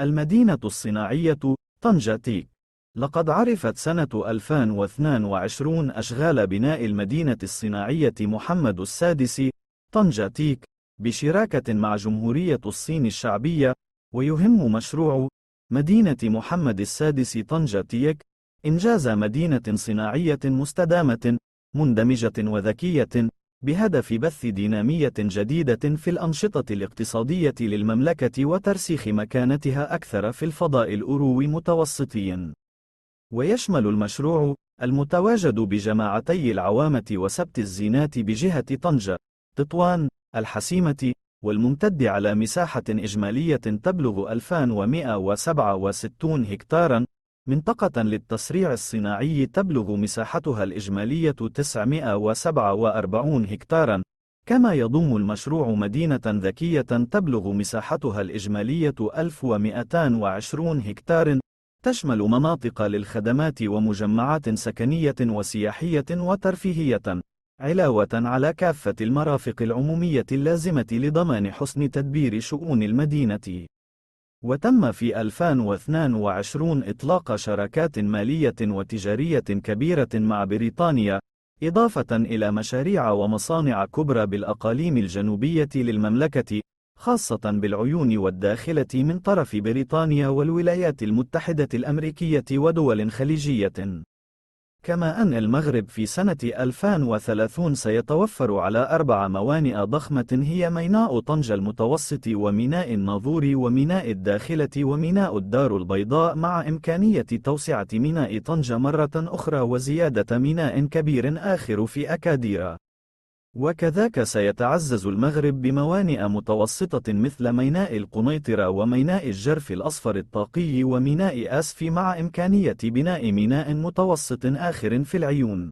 المدينة الصناعية طنجة تيك. لقد عرفت سنة 2022 أشغال بناء المدينة الصناعية محمد السادس طنجة تيك بشراكة مع جمهورية الصين الشعبية، ويهم مشروع مدينة محمد السادس طنجة تيك إنجاز مدينة صناعية مستدامة مندمجة وذكية بهدف بث دينامية جديدة في الأنشطة الاقتصادية للمملكة وترسيخ مكانتها أكثر في الفضاء الأوروي متوسطي. ويشمل المشروع المتواجد بجماعتي العوامة وسبت الزينات بجهة طنجة، تطوان، الحسيمة، والممتد على مساحة إجمالية تبلغ 2167 هكتاراً، منطقة للتصريع الصناعي تبلغ مساحتها الإجمالية 947 هكتاراً، كما يضم المشروع مدينة ذكية تبلغ مساحتها الإجمالية 1220 هكتار، تشمل مناطق للخدمات ومجمعات سكنية وسياحية وترفيهية، علاوة على كافة المرافق العمومية اللازمة لضمان حسن تدبير شؤون المدينة. وتم في 2022 إطلاق شراكات مالية وتجارية كبيرة مع بريطانيا، إضافة إلى مشاريع ومصانع كبرى بالأقاليم الجنوبية للمملكة، خاصة بالعيون والداخلة من طرف بريطانيا والولايات المتحدة الأمريكية ودول خليجية. كما أن المغرب في سنة 2030 سيتوفر على 4 موانئ ضخمة هي ميناء طنجة المتوسط وميناء الناظور وميناء الداخلة وميناء الدار البيضاء، مع إمكانية توسعة ميناء طنجة مرة أخرى وزيادة ميناء كبير آخر في أكادير. وكذاك سيتعزز المغرب بموانئ متوسطة مثل ميناء القنيطرة وميناء الجرف الأصفر الطاقي وميناء آسف، مع إمكانية بناء ميناء متوسط آخر في العيون.